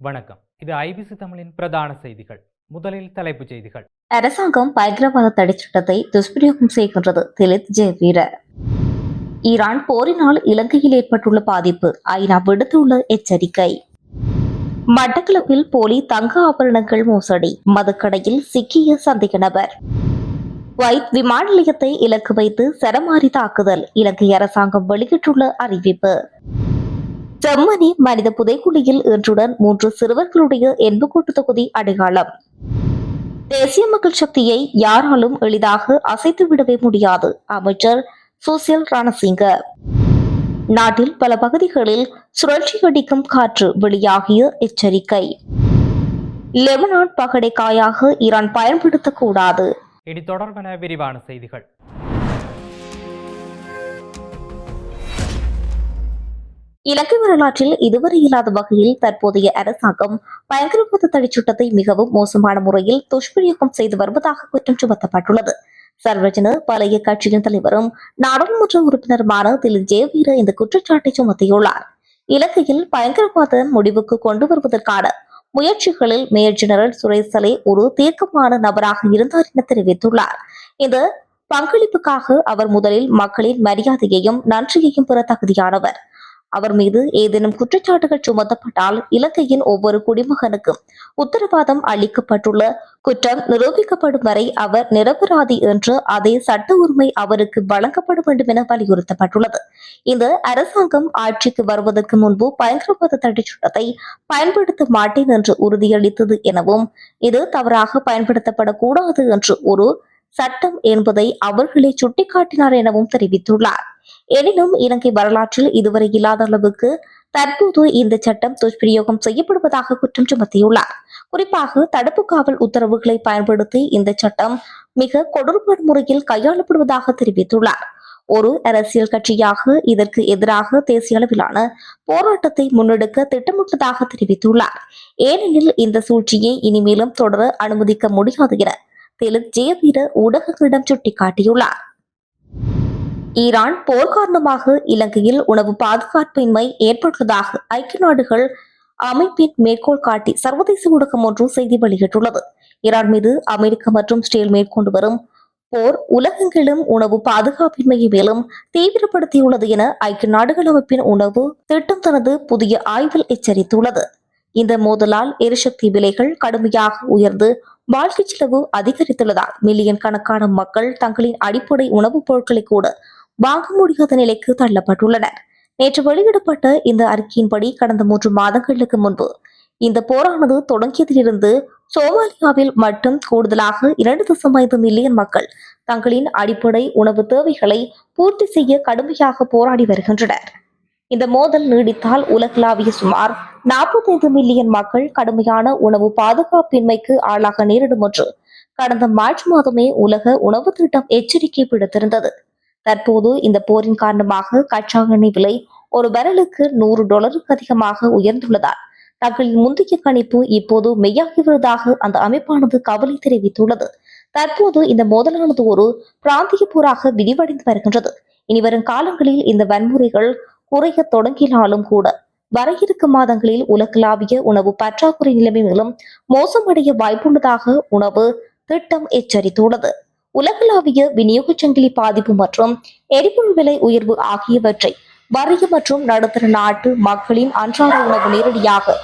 வணக்கம். இது ஐபிசி தமிழின் பிரதான செய்திகள். முதலில் தலைப்புச் செய்திகள். அரசாங்கம் பயங்கரவாத தடைச்சட்டத்தை துஷ்பிரயோகம் செய்கின்றது. திலித் ஜெயவீர. ஈரான் போரினால் இலங்கையில் ஏற்பட்டுள்ள பாதிப்பு ஐநா விடுத்துள்ள எச்சரிக்கை. மட்டக்களப்பில் போலி தங்க ஆபரணங்கள் மோசடி, மதுக்கடையில் சிக்கிய சந்தேக நபர். குவைத் விமான நிலையத்தை இலக்கு வைத்து சரமாரி தாக்குதல், இலங்கை அரசாங்கம் வெளியிட்டுள்ள அறிவிப்பு. செம்மணி மனித புதைக்குழியில் இன்றுடன் 3 சிறுவர்களுடைய எண்புக்கூட்டு தொகுதி அடையாளம். தேசிய மக்கள் சக்தியை யாராலும் எளிதாக அசைத்துவிடவே முடியாது, அமைச்சர் சுசில் ரணசிங்க. நாட்டில் பல பகுதிகளில் சுழற்சி அடிக்கும் காற்று, வெளியாகிய எச்சரிக்கை. லெபனான் பகடைக்காயாக ஈரான் பயன்படுத்தக்கூடாது. இனி தொடர்பான விரிவான செய்திகள். இலங்கை வரலாற்றில் இதுவரை இல்லாத வகையில் தற்போதைய அரசாங்கம் பயங்கரவாத தடைச்சட்டத்தை மிகவும் மோசமான முறையில் துஷ்பிரயோகம் செய்து வருவதாக குற்றம் சுமத்தப்பட்டுள்ளது. சர்வஜன பழைய கட்சியின் தலைவரும் நாடாளுமன்ற உறுப்பினருமான திலித் ஜெயவீர இந்த குற்றச்சாட்டை சுமத்தியுள்ளார். இலங்கையில் பயங்கரவாத முடிவுக்கு கொண்டு வருவதற்கான முயற்சிகளில் மேயர் ஜெனரல் சுரேஷ் சலே ஒரு தீர்க்கமான நபராக இருந்தார் என தெரிவித்துள்ளார். இந்த பங்களிப்புக்காக அவர் முதலில் மக்களின் மரியாதையையும் நன்றியையும் பெற தகுதியானவர். அவர் மீது ஏதேனும் குற்றச்சாட்டுகள் சுமத்தப்பட்டால் இலங்கையின் ஒவ்வொரு குடிமகனுக்கும் உத்தரவாதம் அளிக்கப்பட்டுள்ள குற்றம் நிரூபிக்கப்படும் வரை அவர் நிரபராதி என்ற அதே சட்ட உரிமை அவருக்கு வழங்கப்பட வேண்டும் என வலியுறுத்தப்பட்டுள்ளது. இந்த அரசாங்கம் ஆட்சிக்கு வருவதற்கு முன்பு பயங்கரவாத தடை சட்டத்தை பயன்படுத்த மாட்டேன் என்று உறுதியளித்தது எனவும் இது தவறாக பயன்படுத்தப்படக்கூடாது என்று ஒரு சட்டம் என்பதை அவர்களே சுட்டிக்காட்டினார் எனவும் தெரிவித்துள்ளார். எனினும் இலங்கை வரலாற்றில் இதுவரை இல்லாத அளவுக்கு தற்போது இந்த சட்டம் துஷ்பிரயோகம் செய்யப்படுவதாக குற்றம் சுமத்தியுள்ளார். குறிப்பாக தடுப்பு காவல் உத்தரவுகளை பயன்படுத்தி இந்த சட்டம் மிக கொடூரமான முறையில் கையாளப்படுவதாக தெரிவித்துள்ளார். ஒரு அரசியல் கட்சியாக இதற்கு எதிராக தேசிய அளவிலான போராட்டத்தை முன்னெடுக்க திட்டமிட்டதாக தெரிவித்துள்ளார். ஏனெனில் இந்த சூழ்ச்சியை இனிமேலும் தொடர அனுமதிக்க முடியாது என திலித் ஜெயவீர ஊடகங்களிடம் சுட்டிக்காட்டியுள்ளார். ஈரான் போர் காரணமாக இலங்கையில் உணவு பாதுகாப்பின்மை ஏற்பட்டுள்ளதாக ஐக்கிய நாடுகள் அமைப்பின் மேற்கோள் காட்டி சர்வதேச ஊடகம் ஒன்று செய்தி வெளியிட்டுள்ளது. ஈரான் மீது அமெரிக்கா மற்றும் இஸ்ரேல் மேற்கொண்டு வரும் போர் உலகெங்கிலும் உணவு பாதுகாப்பின்மையை மேலும் தீவிரப்படுத்தியுள்ளது என ஐக்கிய நாடுகள் அமைப்பின் உணவு திட்டம் தனது புதிய ஆய்வில் எச்சரித்துள்ளது. இந்த மோதலால் எரிசக்தி விலைகள் கடுமையாக உயர்ந்து வாழ்க்கை செலவு அதிகரித்துள்ளதால் மில்லியன் கணக்கான மக்கள் தங்களின் அடிப்படை உணவுப் பொருட்களை கூட வாங்க முடியாத நிலைக்கு தள்ளப்பட்டுள்ளனர். நேற்று வெளியிடப்பட்ட இந்த அறிக்கையின்படி கடந்த 3 மாதங்களுக்கு முன்பு இந்த போரானது தொடங்கியதிலிருந்து சோமாலியாவில் மட்டும் கூடுதலாக 2.5 மில்லியன் மக்கள் தங்களின் அடிப்படை உணவு தேவைகளை பூர்த்தி செய்ய கடுமையாக போராடி வருகின்றனர். இந்த மோதல் நீடித்தால் உலகளாவிய சுமார் 45 மில்லியன் மக்கள் கடுமையான உணவு பாதுகாப்பின்மைக்கு ஆளாக நேரிடும் என்று கடந்த மார்ச் மாதமே உலக உணவு திட்டம் எச்சரிக்கை விடுத்திருந்தது. தற்போது இந்த போரின் காரணமாக கச்சா எண்ணெய் விலை ஒரு பேரலுக்கு $100 அதிகமாக உயர்ந்துள்ளதால் தங்களின் முந்தைய கணிப்பு இப்போது மெய்யாகி வருவதாக அந்த அமைப்பானது கவலை தெரிவித்துள்ளது. தற்போது இந்த மோதலானது ஒரு பிராந்திய போராக விரிவடைந்து வருகின்றது. இனிவரும் காலங்களில் இந்த வன்முறைகள் குறைய தொடங்கினாலும் கூட வர இருக்கும் மாதங்களில் உலகளாவிய உணவு பற்றாக்குறை நிலைமை மேலும் மோசமடைய வாய்ப்புள்ளதாக உணவு திட்டம் எச்சரித்துள்ளது. உலகளாவிய விநியோக சங்கிலி பாதிப்பு மற்றும் எரிபொருள் விலை உயர்வு ஆகியவற்றை வறிய மற்றும் நடுத்தர நாட்டு மக்களின் அன்றாட உணவு நேரடியாக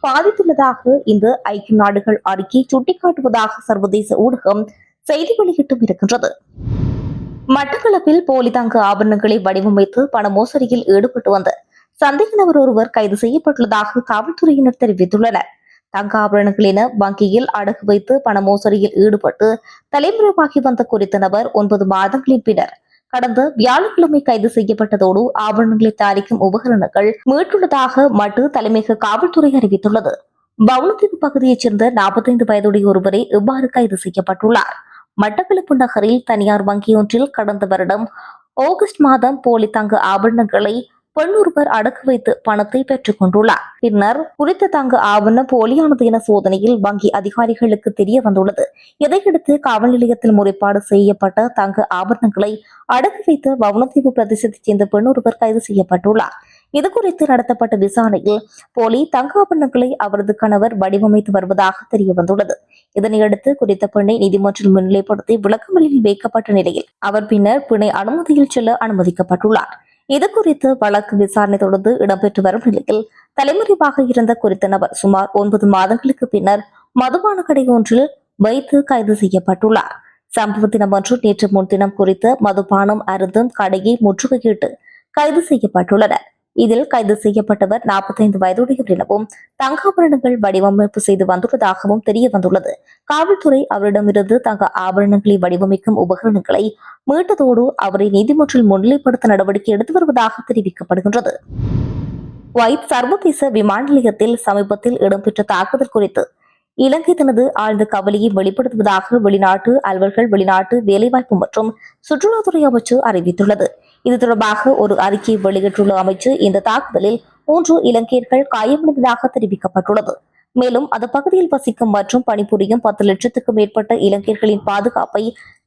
பாதித்துள்ளதாக இந்த ஐக்கிய நாடுகள் அறிக்கை சுட்டிக்காட்டுவதாக சர்வதேச ஊடகம் செய்தி வெளியிட்டும் இருக்கின்றது. மட்டக்களப்பில் போலி தங்க ஆபரணங்களை வடிவமைத்து பண மோசடியில் ஈடுபட்டு வந்த சந்தேக நபர் ஒருவர் கைது செய்யப்பட்டுள்ளதாக காவல்துறையினர் தெரிவித்துள்ளனர். தங்க ஆபரணங்கள் என வங்கியில் அடகு வைத்து பண மோசடியில் ஈடுபட்டு தலைமுறைவாகி வந்த குறித்த நபர் 9 மாதங்களின் பின்னர் கடந்த வியாழக்கிழமை கைது செய்யப்பட்டதோடு ஆபரணங்களை தயாரிக்கும் உபகரணங்கள் மீட்டுள்ளதாக மட்டு தலைமையக காவல்துறை அறிவித்துள்ளது. வவுனதீவு பகுதியைச் சேர்ந்த 45 வயதுடைய ஒருவரை இவ்வாறு கைது செய்யப்பட்டுள்ளார். மட்டக்களப்பு நகரில் தனியார் வங்கியொன்றில் கடந்த வருடம் ஆகஸ்ட் மாதம் போலி தங்க ஆபரணங்களை பெண் ஒருவர் அடகு வைத்து பணத்தை பெற்றுக் கொண்டுள்ளார். பின்னர் குறித்த தங்க ஆவணம் போலியானது என சோதனையில் வங்கி அதிகாரிகளுக்கு தெரிய வந்துள்ளது. இதையடுத்து காவல் நிலையத்தில் முறைப்பாடு செய்யப்பட்ட தங்க ஆபரணங்களை அடகு வைத்த வவுனதீவு பிரதேசத்தைச் சேர்ந்த பெண் ஒருவர் கைது செய்யப்பட்டுள்ளார். இதுகுறித்து நடத்தப்பட்ட விசாரணையில் போலி தங்க ஆபரணங்களை அவரது கணவர் வடிவமைத்து வருவதாக தெரியவந்துள்ளது. இதனையடுத்து குறித்த பெண்ணை நீதிமன்றில் முன்னிலைப்படுத்தி விளக்கமறியலில் வைக்கப்பட்ட நிலையில் அவர் பின்னர் பிணை அனுமதியில் செல்ல அனுமதிக்கப்பட்டுள்ளார். இதுகுறித்து வழக்கு விசாரணை தொடர்ந்து இடம்பெற்று வரும் நிலையில் தலைமறைவாக இருந்த குறித்த நபர் சுமார் 9 மாதங்களுக்கு பின்னர் மதுபான கடை ஒன்றில் வைத்து கைது செய்யப்பட்டுள்ளார். சம்பவ தினமன்று நேற்று முன்தினம் குறித்த மதுபானம் அருந்தும் கடையை முற்றுகையிட்டு கைது செய்யப்பட்டுள்ளனர். இதில் கைது செய்யப்பட்டவர் 45 வயதுடையவர் எனவும் தங்காபரணங்கள் வடிவமைப்பு செய்து வந்துள்ளதாகவும் தெரிய வந்துள்ளது. காவல்துறை அவரிடமிருந்து தங்க ஆபரணங்களை வடிவமைக்கும் உபகரணங்களை மீட்டதோடு அவரை நீதிமன்றில் முன்னிலைப்படுத்த நடவடிக்கை எடுத்து வருவதாக தெரிவிக்கப்படுகின்றது. குவைத் சர்வதேச விமான நிலையத்தில் சமீபத்தில் இடம்பெற்ற தாக்குதல் குறித்து இலங்கை தனது ஆழ்ந்த கவலையை வெளிப்படுத்துவதாக வெளிநாட்டு அலுவல்கள் வெளிநாட்டு வேலைவாய்ப்பு மற்றும் சுற்றுலாத்துறை அமைச்சு அறிவித்துள்ளது. இது தொடர்பாக ஒரு அறிக்கையை வெளியிட்டுள்ள அமைச்சு இந்த தாக்குதலில் 3 இலங்கையர்கள் காயமடைந்ததாக தெரிவிக்கப்பட்டுள்ளது. மேலும் அந்த பகுதியில் வசிக்கும் மற்றும் பணிபுரியும் 10 லட்சத்துக்கும் மேற்பட்ட இலங்கையர்களின் பாதுகாப்பை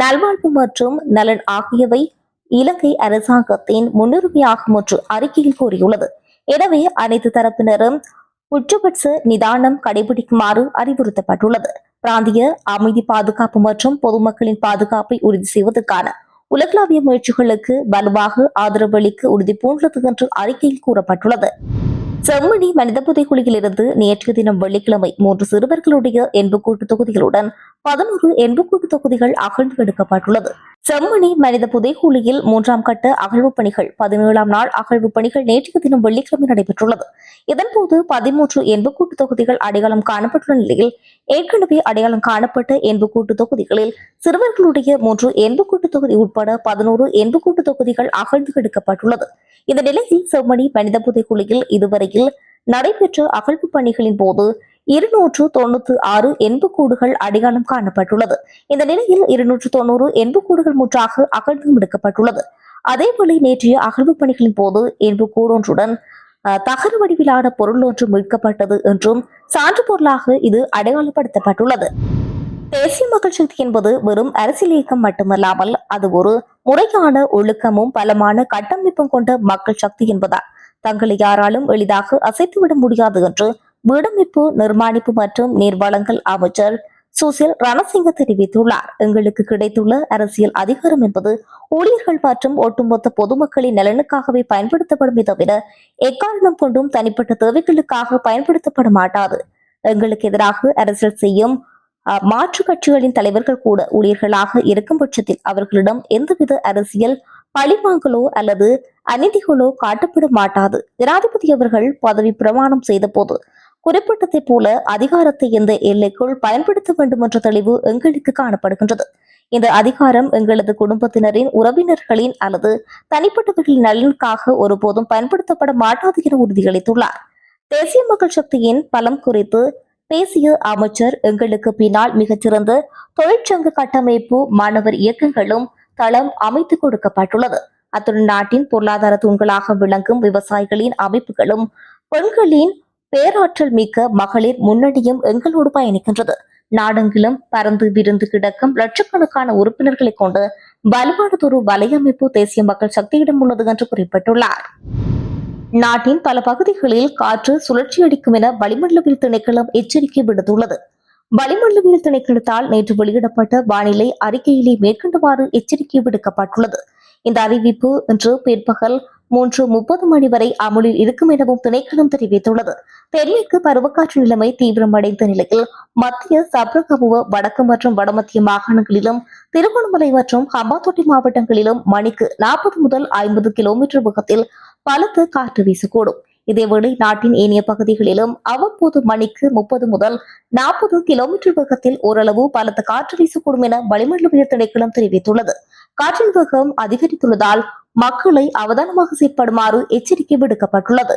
நல்வாழ்வு மற்றும் நலன் ஆகியவை இலங்கை அரசாங்கத்தின் முன்னுரிமையாகும் என்று அறிக்கையில் கூறியுள்ளது. எனவே அனைத்து தரப்பினரும் உச்சபட்ச நிதானம் கடைபிடிக்குமாறு அறிவுறுத்தப்பட்டுள்ளது. பிராந்திய அமைதி பாதுகாப்பு மற்றும் பொதுமக்களின் பாதுகாப்பை உறுதி செய்வதற்கான உலகளாவிய முயற்சிகளுக்கு வலுவாக ஆதரவு அளிக்க உறுதி பூண்டுள்ளது என்று அறிக்கையில் கூறப்பட்டுள்ளது. செம்மணி மனித புதைக்குழியிலிருந்து நேற்றைய தினம் வெள்ளிக்கிழமை 3 சிறுவர்களுடைய எண்புக்கூட்டு தொகுதிகளுடன் 11 எண்புக்கூட்டு தொகுதிகள் அகழ்ந்து எடுக்கப்பட்டுள்ளது. செம்மணி மனித புதைக்குழியில் 3ஆம் கட்ட அகழ்வு பணிகள் 17ஆம் நாள் அகழ்வு பணிகள் நேற்றைய தினம் வெள்ளிக்கிழமை நடைபெற்றுள்ளது. இதன்போது 13 எண்புக்கூட்டு தொகுதிகள் அடையாளம் காணப்பட்டுள்ள நிலையில் ஏற்கனவே அடையாளம் காணப்பட்ட எண்புக்கூட்டு தொகுதிகளில் சிறுவர்களுடைய 3 எண்புக்கூட்டு தொகுதி உட்பட 11 எண்புக்கூட்டு தொகுதிகள் அகழ்ந்து எடுக்கப்பட்டுள்ளது. இந்த நிலையில் செம்மணி மனித புதைக்குழியில் இதுவரையில் நடைபெற்ற அகழ்வு பணிகளின் போது 296 எண்புக்கூடுகள் அடையாளம் காணப்பட்டுள்ளது. இந்த நிலையில் 290 எண்புக்கூடுகள் முற்றாக அகழ்ந்து எடுக்கப்பட்டுள்ளது. அதேவேளை நேற்றைய அகழ்வு பணிகளின் போது எண்புக்கூடு ஒன்றுடன் தகர வடிவிலான பொருள் ஒன்று மீட்கப்பட்டது என்றும் சான்று பொருளாக இது அடையாளப்படுத்தப்பட்டுள்ளது. தேசிய மக்கள் சக்தி என்பது வெறும் அரசியல் இயக்கம் மட்டுமல்லாமல் அது ஒரு முறையான ஒழுக்கமும் பலமான கட்டமைப்பும் கொண்ட மக்கள் சக்தி என்பதால் தங்களை யாராலும் எளிதாக அசைத்துவிட முடியாது என்று வீடமைப்பு நிர்மாணிப்பு மற்றும் நீர்வளங்கள் அமைச்சர் சுசில் ரணசிங்க தெரிவித்துள்ளார். எங்களுக்கு கிடைத்துள்ள அரசியல் அதிகாரம் என்பது ஊழியர்கள் மற்றும் ஒட்டுமொத்த பொதுமக்களின் நலனுக்காகவே பயன்படுத்தப்படுமே தவிர எக்காரணம் கொண்டும் தனிப்பட்ட தேவைகளுக்காக பயன்படுத்தப்பட மாட்டாது. எங்களுக்கு எதிராக அரசியல் செய்யும் மாற்று கட்சிகளின் தலைவர்கள் கூட ஊழியர்களாக இருக்கும் பட்சத்தில் அவர்களிடம் எந்தவித அரசியல் பழிவாங்கலோ அல்லது அநீதிகளோ காட்டப்பட மாட்டாது. ஜனாதிபதி அவர்கள் பதவி பிரமாணம் செய்த போது குறிப்பிட்டதை போல அதிகாரத்தை எந்த எல்லைக்குள் பயன்படுத்த வேண்டும் என்ற தெளிவு எங்களுக்கு காணப்படுகின்றது. இந்த அதிகாரம் எங்களது குடும்பத்தினரின் உறவினர்களின் அல்லது தனிப்பட்டவர்களின் நலனுக்காக ஒருபோதும் பயன்படுத்தப்பட மாட்டாது என உறுதியளித்துள்ளார். தேசிய மக்கள் சக்தியின் பலம் குறித்து பேசிய அமைச்சர் எங்களுக்கு பின்னால் மிகச்சிறந்த தொழிற்சங்க கட்டமைப்பு மாணவர் இயக்கங்களும் தளம் அமைத்து கொடுக்கப்பட்டுள்ளது. அத்துடன் நாட்டின் பொருளாதார தூண்களாக விளங்கும் விவசாயிகளின் அமைப்புகளும் பெண்களின் பேராற்றல் மிக்க மகளிர் முன்னணியும் எங்களோடு பயணிக்கின்றது. நாடெங்கிலும் பறந்து விருந்து கிடக்கும் லட்சக்கணக்கான உறுப்பினர்களை கொண்டு வலுவானதொரு வலையமைப்பு தேசிய மக்கள் சக்தியிடம் உள்ளது என்று குறிப்பிட்டுள்ளார். நாட்டின் பல பகுதிகளில் காற்று சுழற்சியடிக்கும் என வளிமண்டலவியல் திணைக்களம் எச்சரிக்கை விடுத்துள்ளது. வளிமண்டலவியல் திணைக்களத்தால் நேற்று வெளியிடப்பட்ட வானிலை அறிக்கையிலே மேற்கண்டவாறு எச்சரிக்கை விடுக்கப்பட்டுள்ளது. இந்த அறிவிப்பு இன்று பிற்பகல் 3:30 மணி வரை அமுலில் இருக்கும் எனவும் திணைக்களம் தெரிவித்துள்ளது. தென்மேற்கு பருவக்காற்று நிலைமை தீவிரமடைந்த நிலையில் மத்திய சப்ரகமுவ வடக்கு மற்றும் வடமத்திய மாகாணங்களிலும் திருகோணமலை மற்றும் ஹம்பாந்தோட்டை மாவட்டங்களிலும் மணிக்கு 40 முதல் 50 கிலோமீட்டர் வேகத்தில் பலத்த காற்று வீசக்கூடும். இதேவேளை நாட்டின் ஏனைய பகுதிகளிலும் அவ்வப்போது மணிக்கு 30 முதல் 40 கிலோமீட்டர் வேகத்தில் ஓரளவு பலத்த காற்று வீசக்கூடும் என வளிமண்டலவியல் திணைக்களம் தெரிவித்துள்ளது. காற்றின் வேகம் அதிகரித்துள்ளதால் மக்களை அவதானமாக செயற்படுமாறு எச்சரிக்கை விடுக்கப்பட்டுள்ளது.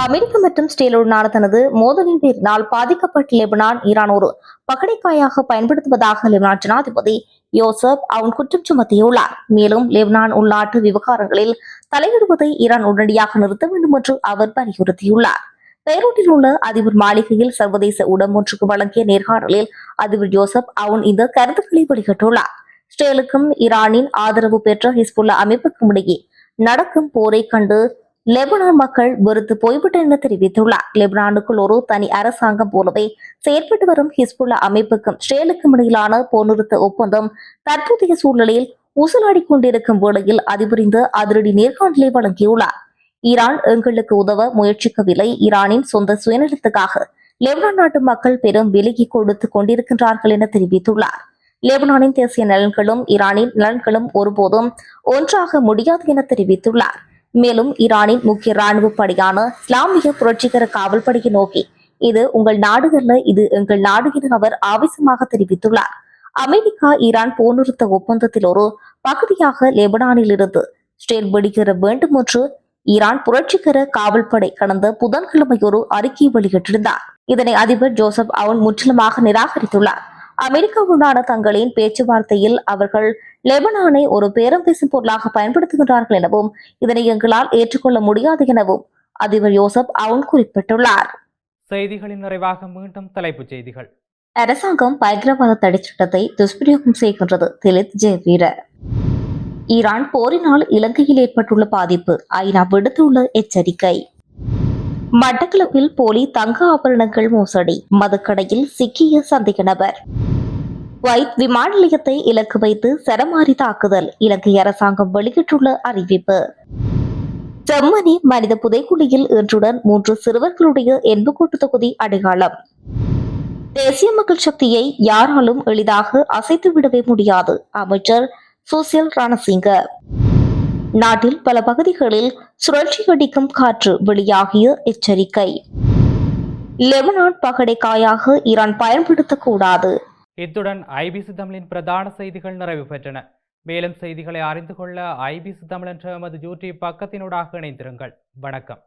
அமெரிக்க மற்றும் இஸ்ரேலுடனான தனது மோதலின் பேரினால் பாதிக்கப்பட்ட லெபனான் ஈரான் ஒரு பகடைக்காயாக பயன்படுத்துவதாக லெபனான் ஜனாதிபதி யோசப் அவுன் குற்றம் சுமத்தியுள்ளார். மேலும் லெபனான் உள்நாட்டு விவகாரங்களில் தலையிடுவதை ஈரான் உடனடியாக நிறுத்த வேண்டும் என்று அவர் வலியுறுத்தியுள்ளார். பெய்ரூட்டில் உள்ள அதிபர் மாளிகையில் சர்வதேச ஊடகம் ஒன்றுக்கு வழங்கிய நேர்காணலில் அதிபர் யோசப் அவுன் இந்த கருத்துக்களை வெளியிட்டுள்ளார். இஸ்ரேலுக்கும் ஈரானின் ஆதரவு பெற்ற ஹிஸ்புல்லா அமைப்புக்கும் இடையே நடக்கும் போரை கண்டு லெபனான் மக்கள் வெறுத்து போய்விட்டனர் என தெரிவித்துள்ளார். லெபனானுக்குள் ஒரு தனி அரசாங்கம் போலவே செயற்பட்டு வரும் ஹிஸ்புல்லா அமைப்புக்கும் இஸ்ரேலுக்கும் இடையிலான போர் நிறுத்த ஒப்பந்தம் தற்போதைய சூழ்நிலையில் ஊசலாடிக் கொண்டிருக்கும் வேளையில் அதிபர் இந்த அதிரடி நேர்காணலை வழங்கியுள்ளார். ஈரான் எங்களுக்கு உதவ முயற்சிக்கவில்லை. ஈரானின் சொந்த சுயநலத்துக்காக லெபனான் நாட்டு மக்கள் பெரும் விலகி கொடுத்துக் கொண்டிருக்கின்றார்கள் என தெரிவித்துள்ளார். லெபனானின் தேசிய நலன்களும் ஈரானின் நலன்களும் ஒருபோதும் ஒன்றாக முடியாது என தெரிவித்துள்ளார். மேலும் ஈரானின் முக்கிய ராணுவ படையான இஸ்லாமிய புரட்சிகர காவல் படையை நோக்கி இது உங்கள் நாடு அல்ல, இது எங்கள் நாடு என அவர் ஆவேசமாக தெரிவித்துள்ளார். அமெரிக்கா ஈரான் போர் நிறுத்த ஒப்பந்தத்தில் ஒரு பகுதியாக லெபனானில் இருந்து இஸ்ரேல் வெளியேற வேண்டும் என்று ஈரான் புரட்சிகர காவல் படை கடந்த புதன்கிழமை ஒரு அறிக்கையை வெளியிட்டிருந்தார். இதனை அதிபர் ஜோசப் அவுன் முற்றிலுமாக நிராகரித்துள்ளார். அமெரிக்காவுடனான தங்களின் பேச்சுவார்த்தையில் அவர்கள் லெபனானை ஒரு பேரம் பேசும் பொருளாக பயன்படுத்துகின்றார்கள் எனவும் இதனை எங்களால் ஏற்றுக்கொள்ள முடியாது எனவும் அதிபர் யோசப் அவுன் குறிப்பிட்டுள்ளார். செய்திகளின் நிறைவாக மீண்டும் தலைப்புச் செய்திகள். அரசாங்கம் பயங்கரவாத தடை சட்டத்தை துஷ்பிரயோகம் செய்கின்றது. திலித் ஜெயவீர. ஈரான் போரினால் இலங்கையில் ஏற்பட்டுள்ள பாதிப்பு ஐநா விடுத்துள்ள எச்சரிக்கை. மட்டக்களப்பில் போலி தங்க ஆபரணங்கள் மோசடி, மதுக்கடையில் சிக்கிய சந்தேக நபர். குவைத் விமான நிலையத்தை இலக்கு வைத்து சரமாரி தாக்குதல், இலங்கை அரசாங்கம் வெளியிட்டுள்ள அறிவிப்பு. செம்மணி மனித புதைக்குழியில் இன்றுடன் 3 சிறுவர்களுடைய எண்புக்கூட்டு தொகுதி அடையாளம். தேசிய மக்கள் சக்தியை யாராலும் எளிதாக அசைத்துவிடவே முடியாது, அமைச்சர் சுசில் ரணசிங்க. நாட்டில் பல பகுதிகளில் சுழற்சி அடிக்கும் காற்று, வெளியாகிய எச்சரிக்கை. லெபனான் பகடைக்காயாக ஈரான் பயன்படுத்தக்கூடாது. இத்துடன் ஐபிசி தமிழின் பிரதான செய்திகள் நிறைவு பெற்றன. மேலும் செய்திகளை அறிந்து கொள்ள ஐபிசி தமிழ் என்ற எமது யூடியூப் பக்கத்தினூடாக இணைந்திருங்கள். வணக்கம்.